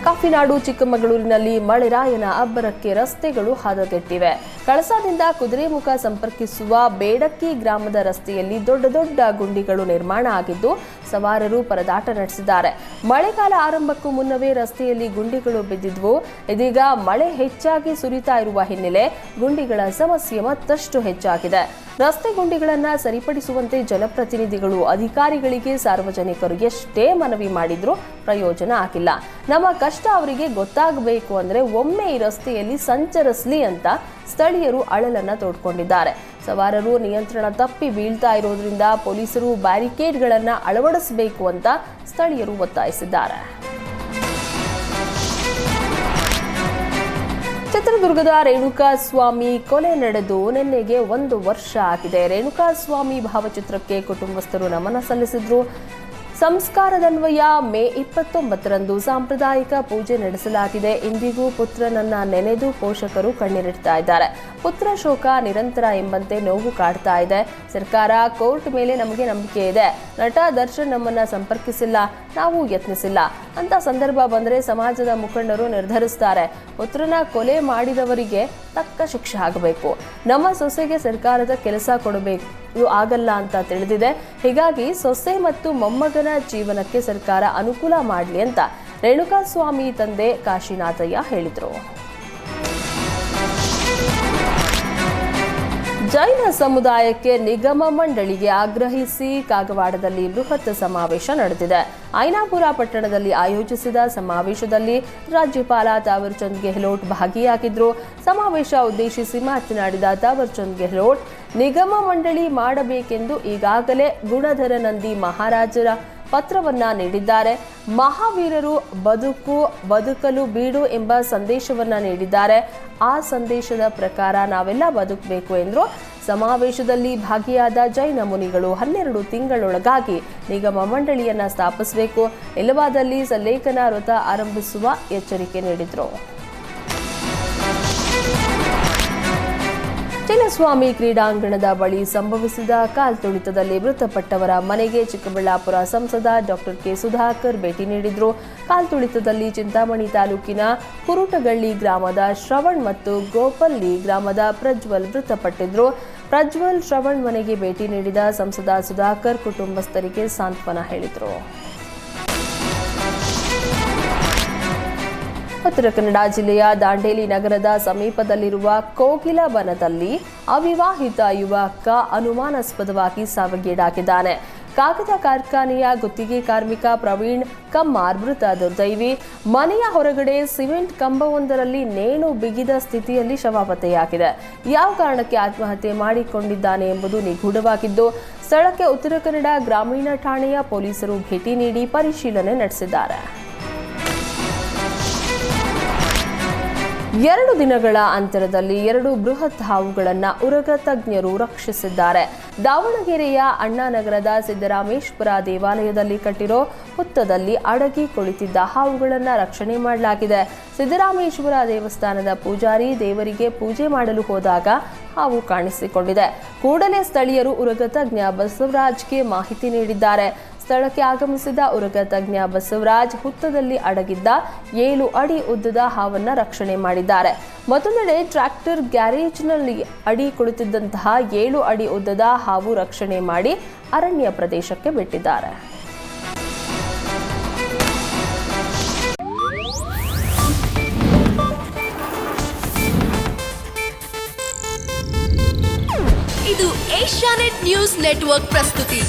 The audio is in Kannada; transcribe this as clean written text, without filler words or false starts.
ಕಾಫಿನಾಡು ಚಿಕ್ಕಮಗಳೂರಿನಲ್ಲಿ ಮಳೆರಾಯನ ಅಬ್ಬರಕ್ಕೆ ರಸ್ತೆಗಳು ಹದಗೆಟ್ಟಿವೆ. ಕಳಸಾದಿಂದ ಕುದುರೆಮುಖ ಸಂಪರ್ಕಿಸುವ ಬೇಡಕ್ಕಿ ಗ್ರಾಮದ ರಸ್ತೆಯಲ್ಲಿ ದೊಡ್ಡ ದೊಡ್ಡ ಗುಂಡಿಗಳು ನಿರ್ಮಾಣ ಆಗಿದ್ದು ಸವಾರರು ಪರದಾಟ ನಡೆಸಿದ್ದಾರೆ. ಮಳೆಗಾಲ ಆರಂಭಕ್ಕೂ ಮುನ್ನವೇ ರಸ್ತೆಯಲ್ಲಿ ಗುಂಡಿಗಳು ಬಿದ್ದಿದ್ವು. ಇದೀಗ ಮಳೆ ಹೆಚ್ಚಾಗಿ ಸುರಿತಾ ಇರುವ ಹಿನ್ನೆಲೆ ಗುಂಡಿಗಳ ಸಮಸ್ಯೆ ಮತ್ತಷ್ಟು ಹೆಚ್ಚಾಗಿದೆ. ರಸ್ತೆ ಗುಂಡಿಗಳನ್ನು ಸರಿಪಡಿಸುವಂತೆ ಜನಪ್ರತಿನಿಧಿಗಳು, ಅಧಿಕಾರಿಗಳಿಗೆ ಸಾರ್ವಜನಿಕರು ಎಷ್ಟೇ ಮನವಿ ಮಾಡಿದ್ರೂ ಪ್ರಯೋಜನ ಆಗಿಲ್ಲ. ನಮ್ಮ ಕಷ್ಟ ಅವರಿಗೆ ಗೊತ್ತಾಗಬೇಕು ಅಂದ್ರೆ ಒಮ್ಮೆ ಈ ರಸ್ತೆಯಲ್ಲಿ ಸಂಚರಿಸಲಿ ಅಂತ ಸ್ಥಳೀಯರು ಅಳಲನ್ನ ತೋಡ್ಕೊಂಡಿದ್ದಾರೆ. ಸವಾರರು ನಿಯಂತ್ರಣ ತಪ್ಪಿ ಬೀಳ್ತಾ ಇರೋದ್ರಿಂದ ಪೊಲೀಸರು ಬ್ಯಾರಿಕೇಡ್ಗಳನ್ನ ಅಳವಡಿಸಬೇಕು ಅಂತ ಸ್ಥಳೀಯರು ಒತ್ತಾಯಿಸಿದ್ದಾರೆ. ಚಿತ್ರದುರ್ಗದ ರೇಣುಕಾಸ್ವಾಮಿ ಕೊಲೆ ನಡೆದು ನಿನ್ನೆಗೆ 1 ವರ್ಷ ಆಗಿದೆ. ರೇಣುಕಾಸ್ವಾಮಿ ಭಾವಚಿತ್ರಕ್ಕೆ ಕುಟುಂಬಸ್ಥರು ನಮನ ಸಲ್ಲಿಸಿದ್ರು. ಸಂಸ್ಕಾರದನ್ವಯ ಮೇ 29ರಂದು ಸಾಂಪ್ರದಾಯಿಕ ಪೂಜೆ ನಡೆಸಲಾಗಿದೆ. ಇಂದಿಗೂ ಪುತ್ರನನ್ನ ನೆನೆದು ಪೋಷಕರು ಕಣ್ಣೀರಿಡ್ತಾ ಇದ್ದಾರೆ. ಪುತ್ರ ಶೋಕ ನಿರಂತರ ಎಂಬಂತೆ ನೋವು ಕಾಡ್ತಾ ಇದೆ. ಸರ್ಕಾರ, ಕೋರ್ಟ್ ಮೇಲೆ ನಮಗೆ ನಂಬಿಕೆ ಇದೆ. ನಟ ದರ್ಶನ್ ನಮ್ಮನ್ನ ಸಂಪರ್ಕಿಸಿಲ್ಲ, ನಾವು ಯತ್ನಿಸಿಲ್ಲ ಅಂತ ಸಂದರ್ಭ ಬಂದರೆ ಸಮಾಜದ ಮುಖಂಡರು ನಿರ್ಧರಿಸ್ತಾರೆ. ಪುತ್ರನ ಕೊಲೆ ಮಾಡಿದವರಿಗೆ ತಕ್ಕ ಶಿಕ್ಷೆ ಆಗಬೇಕು. ನಮ್ಮ ಸೊಸೆಗೆ ಸರ್ಕಾರದ ಕೆಲಸ ಕೊಡಬೇಕು, ಇದು ಆಗಲ್ಲ ಅಂತ ತಿಳಿದಿದೆ. ಹೀಗಾಗಿ ಸೊಸೆ ಮತ್ತು ಮೊಮ್ಮಗನ ಜೀವನಕ್ಕೆ ಸರ್ಕಾರ ಅನುಕೂಲ ಮಾಡಲಿ ಅಂತ ರೇಣುಕಾಸ್ವಾಮಿ ತಂದೆ ಕಾಶಿನಾಥಯ್ಯ ಹೇಳಿದರು. ಜೈನ ಸಮುದಾಯಕ್ಕೆ ನಿಗಮ ಮಂಡಳಿಗೆ ಆಗ್ರಹಿಸಿ ಕಾಗವಾಡದಲ್ಲಿ ಬೃಹತ್ ಸಮಾವೇಶ ನಡೆದಿದೆ. ಐನಾಪುರ ಪಟ್ಟಣದಲ್ಲಿ ಆಯೋಜಿಸಿದ ಸಮಾವೇಶದಲ್ಲಿ ರಾಜ್ಯಪಾಲ ತಾವರ್ ಚಂದ್ ಗೆಹ್ಲೋಟ್ ಭಾಗಿಯಾಗಿದ್ದರು. ಸಮಾವೇಶ ಉದ್ದೇಶಿಸಿ ಮಾತನಾಡಿದ ತಾವರ್ ಚಂದ್ ಗೆಹ್ಲೋಟ್, ನಿಗಮ ಮಂಡಳಿ ಮಾಡಬೇಕೆಂದು ಈಗಾಗಲೇ ಗುಣಧರ ನಂದಿ ಮಹಾರಾಜರ ಪತ್ರವನ್ನ ನೀಡಿದ್ದಾರೆ. ಮಹಾವೀರರು ಬದುಕಲು ಬೀಡು ಎಂಬ ಸಂದೇಶವನ್ನ ನೀಡಿದ್ದಾರೆ. ಆ ಸಂದೇಶದ ಪ್ರಕಾರ ನಾವೆಲ್ಲ ಬದುಕಬೇಕು ಎಂದರು. ಸಮಾವೇಶದಲ್ಲಿ ಭಾಗಿಯಾದ ಜೈನ ಮುನಿಗಳು 12 ತಿಂಗಳೊಳಗಾಗಿ ನಿಗಮ ಮಂಡಳಿಯನ್ನ ಸ್ಥಾಪಿಸಬೇಕು, ಇಲ್ಲವಾದಲ್ಲಿ ಸಲ್ಲೇಖನ ವ್ರತ ಆರಂಭಿಸುವ ಎಚ್ಚರಿಕೆ ನೀಡಿದರು. ಚಿನ್ನಸ್ವಾಮಿ ಕ್ರೀಡಾಂಗಣದ ಬಳಿ ಸಂಭವಿಸಿದ ಕಾಲ್ತುಳಿತದಲ್ಲಿ ಮೃತಪಟ್ಟವರ ಮನೆಗೆ ಚಿಕ್ಕಬಳ್ಳಾಪುರ ಸಂಸದ ಡಾಕ್ಟರ್ ಕೆ ಸುಧಾಕರ್ ಭೇಟಿ ನೀಡಿದರು. ಕಾಲ್ತುಳಿತದಲ್ಲಿ ಚಿಂತಾಮಣಿ ತಾಲೂಕಿನ ಕುರುಟಗಳ್ಳಿ ಗ್ರಾಮದ ಶ್ರವಣ್ ಮತ್ತು ಗೋಪಲ್ಲಿ ಗ್ರಾಮದ ಪ್ರಜ್ವಲ್ ಮೃತಪಟ್ಟಿದ್ರು. ಪ್ರಜ್ವಲ್, ಶ್ರವಣ್ ಮನೆಗೆ ಭೇಟಿ ನೀಡಿದ ಸಂಸದ ಸುಧಾಕರ್ ಕುಟುಂಬಸ್ಥರಿಗೆ ಸಾಂತ್ವನ ಹೇಳಿದರು. ಉತ್ತರ ಕನ್ನಡ ಜಿಲ್ಲೆಯ ದಾಂಡೇಲಿ ನಗರದ ಸಮೀಪದಲ್ಲಿರುವ ಕೋಗಿಲ ಬನದಲ್ಲಿ ಅವಿವಾಹಿತ ಯುವಕ ಅನುಮಾನಾಸ್ಪದವಾಗಿ ಸಾವಿಗೀಡಾಗಿದ್ದಾನೆ. ಕಾಗದ ಕಾರ್ಖಾನೆಯ ಗುತ್ತಿಗೆ ಕಾರ್ಮಿಕ ಪ್ರವೀಣ್ ಕಮ್ಮಾರ್ ಮೃತ ದುರ್ದೈವಿ. ಮನೆಯ ಹೊರಗಡೆ ಸಿಮೆಂಟ್ ಕಂಬವೊಂದರಲ್ಲಿ ನೇಣು ಬಿಗಿದ ಸ್ಥಿತಿಯಲ್ಲಿ ಶವ ಪತ್ತೆಯಾಗಿದೆ. ಯಾವ ಕಾರಣಕ್ಕೆ ಆತ್ಮಹತ್ಯೆ ಮಾಡಿಕೊಂಡಿದ್ದಾನೆ ಎಂಬುದು ನಿಗೂಢವಾಗಿದ್ದು, ಸ್ಥಳಕ್ಕೆ ಉತ್ತರ ಕನ್ನಡ ಗ್ರಾಮೀಣ ಠಾಣೆಯ ಪೊಲೀಸರು ಭೇಟಿ ನೀಡಿ ಪರಿಶೀಲನೆ ನಡೆಸಿದ್ದಾರೆ. 2 ದಿನಗಳ ಅಂತರದಲ್ಲಿ 2 ಬೃಹತ್ ಹಾವುಗಳನ್ನು ಉರಗ ತಜ್ಞರು ರಕ್ಷಿಸಿದ್ದಾರೆ. ದಾವಣಗೆರೆಯ ಅಣ್ಣಾನಗರದ ಸಿದ್ದರಾಮೇಶ್ವರ ದೇವಾಲಯದಲ್ಲಿ ಕಟ್ಟಿರೋ ಹುತ್ತದಲ್ಲಿ ಅಡಗಿ ಕುಳಿತಿದ್ದ ಹಾವುಗಳನ್ನು ರಕ್ಷಣೆ ಮಾಡಲಾಗಿದೆ. ಸಿದ್ದರಾಮೇಶ್ವರ ದೇವಸ್ಥಾನದ ಪೂಜಾರಿ ದೇವರಿಗೆ ಪೂಜೆ ಮಾಡಲು ಹೋದಾಗ ಹಾವು ಕಾಣಿಸಿಕೊಂಡಿದೆ. ಕೂಡಲೇ ಸ್ಥಳೀಯರು ಉರಗ ತಜ್ಞ ಬಸವರಾಜ್ಗೆ ಮಾಹಿತಿ ನೀಡಿದ್ದಾರೆ. ಸ್ಥಳಕ್ಕೆ ಆಗಮಿಸಿದ ಉರಗ ತಜ್ಞ ಬಸವರಾಜ್ ಹುತ್ತದಲ್ಲಿ ಅಡಗಿದ್ದ 7 ಅಡಿ ಉದ್ದದ ಹಾವನ್ನು ರಕ್ಷಣೆ ಮಾಡಿದ್ದಾರೆ. ಮತ್ತೊಂದೆಡೆ ಟ್ರ್ಯಾಕ್ಟರ್ ಗ್ಯಾರೇಜ್ನಲ್ಲಿ ಅಡಿ ಕುಳಿತಿದ್ದಂತಹ 7 ಅಡಿ ಉದ್ದದ ಹಾವು ರಕ್ಷಣೆ ಮಾಡಿ ಅರಣ್ಯ ಪ್ರದೇಶಕ್ಕೆ ಬಿಟ್ಟಿದ್ದಾರೆ. ಇದು ಏಷ್ಯಾನೆಟ್ ನ್ಯೂಸ್ ನೆಟ್ವರ್ಕ್ ಪ್ರಸ್ತುತಿ.